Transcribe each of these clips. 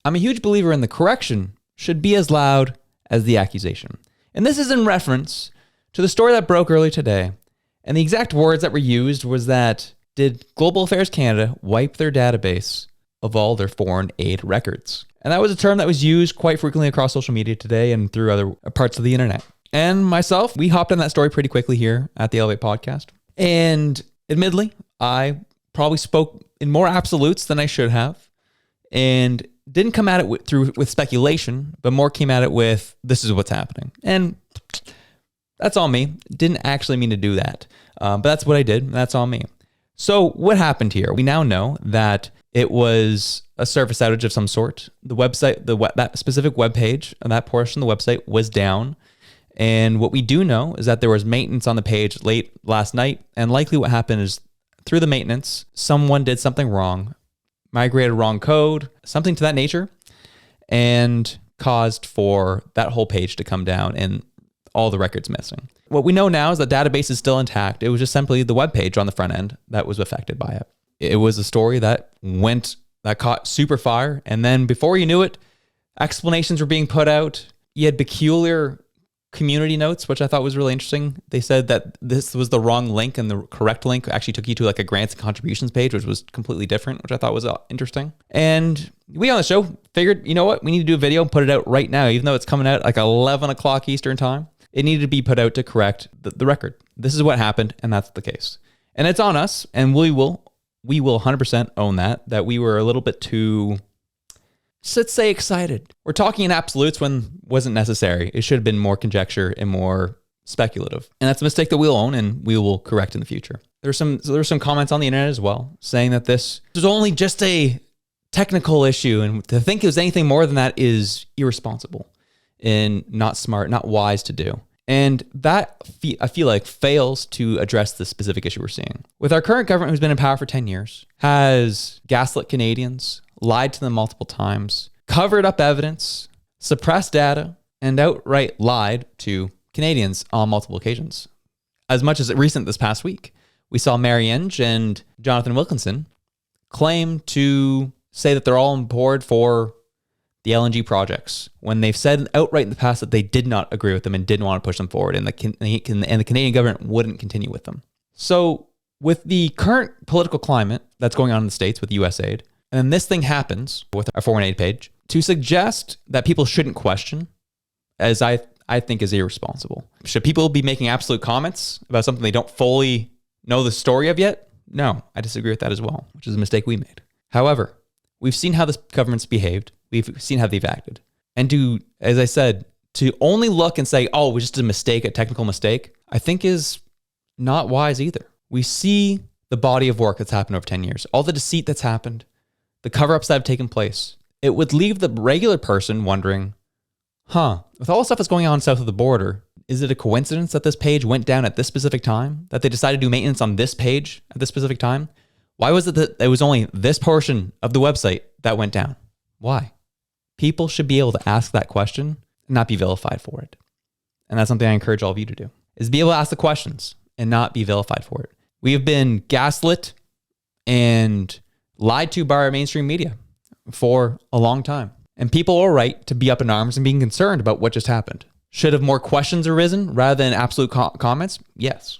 I'm a huge believer in the correction should be as loud as the accusation. And this is in reference to the story that broke early today. And the exact words that were used was that, did Global Affairs Canada wipe their database of all their foreign aid records? And that was a term that was used quite frequently across social media today and through other parts of the internet. And myself, we hopped on that story pretty quickly here at the Elevate Podcast. And admittedly, I probably spoke in more absolutes than I should have, and didn't come at it with speculation, but more came at it with, this is what's happening. And that's on me. Didn't actually mean to do that. But that's what I did. And that's on me. So what happened here? We now know that it was a service outage of some sort. The website, that specific web page and that portion of the website was down. And what we do know is that there was maintenance on the page late last night. And likely what happened is through the maintenance, someone did something wrong, migrated wrong code, something to that nature, and caused for that whole page to come down and all the records missing. What we know now is the database is still intact. It was just simply the web page on the front end that was affected by it. It was a story that caught super fire. And then before you knew it, explanations were being put out. You had peculiar community notes, which I thought was really interesting. They said that this was the wrong link and the correct link actually took you to like a grants and contributions page, which was completely different, which I thought was interesting. And we on the show figured, you know what? We need to do a video and put it out right now, even though it's coming out like 11 o'clock Eastern time. It needed to be put out to correct the record. This is what happened, and that's the case. And it's on us, and we will 100% own that we were a little bit too, let's say, excited. We're talking in absolutes when wasn't necessary. It should have been more conjecture and more speculative. And that's a mistake that we'll own and we will correct in the future. There's some comments on the internet as well saying that this was only just a technical issue, and to think it was anything more than that is irresponsible and not smart, not wise to do. And that, I feel like, fails to address the specific issue we're seeing. With our current government, who's been in power for 10 years, has gaslit Canadians, lied to them multiple times, covered up evidence, suppressed data, and outright lied to Canadians on multiple occasions. As much as recent this past week, we saw Mary Inge and Jonathan Wilkinson claim to say that they're all on board for the LNG projects, when they've said outright in the past that they did not agree with them and didn't want to push them forward, and the Canadian government wouldn't continue with them. So with the current political climate that's going on in the States with USAID, and then this thing happens with our foreign aid page, to suggest that people shouldn't question, as I think is irresponsible. Should people be making absolute comments about something they don't fully know the story of yet? No, I disagree with that as well, which is a mistake we made. However, we've seen how this government's behaved. We've seen how they've acted. And as I said, to only look and say, oh, it was just a mistake, a technical mistake, I think is not wise either. We see the body of work that's happened over 10 years, all the deceit that's happened, the cover-ups that have taken place. It would leave the regular person wondering, with all the stuff that's going on south of the border, is it a coincidence that this page went down at this specific time? That they decided to do maintenance on this page at this specific time? Why was it that it was only this portion of the website that went down? Why? People should be able to ask that question and not be vilified for it. And that's something I encourage all of you to do, is be able to ask the questions and not be vilified for it. We have been gaslit and lied to by our mainstream media for a long time. And people are right to be up in arms and being concerned about what just happened. Should have more questions arisen rather than absolute comments? Yes.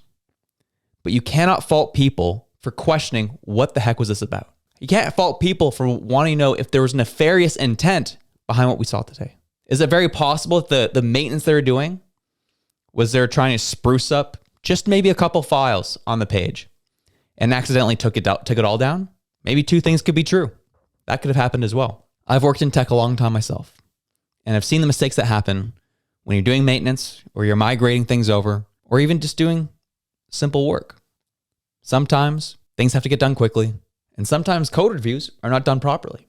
But you cannot fault people for questioning what the heck was this about. You can't fault people for wanting to know if there was nefarious intent behind what we saw today. Is it very possible that the maintenance they were doing was they're trying to spruce up just maybe a couple files on the page and accidentally took it all down? Maybe two things could be true. That could have happened as well. I've worked in tech a long time myself, and I've seen the mistakes that happen when you're doing maintenance or you're migrating things over or even just doing simple work. Sometimes things have to get done quickly, and sometimes code reviews are not done properly,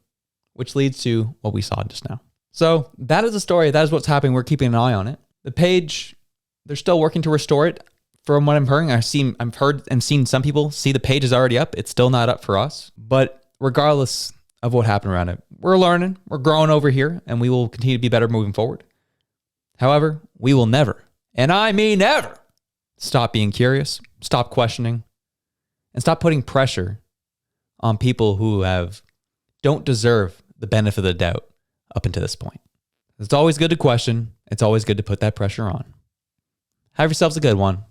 which leads to what we saw just now. So that is the story. That is what's happening. We're keeping an eye on it. The page, they're still working to restore it. From what I'm hearing, I've heard and seen some people see the page is already up. It's still not up for us. But regardless of what happened around it, we're learning, we're growing over here, and we will continue to be better moving forward. However, we will never, and I mean never, stop being curious, stop questioning, and stop putting pressure on people who don't deserve the benefit of the doubt up until this point. It's always good to question. It's always good to put that pressure on. Have yourselves a good one.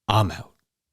I'm out.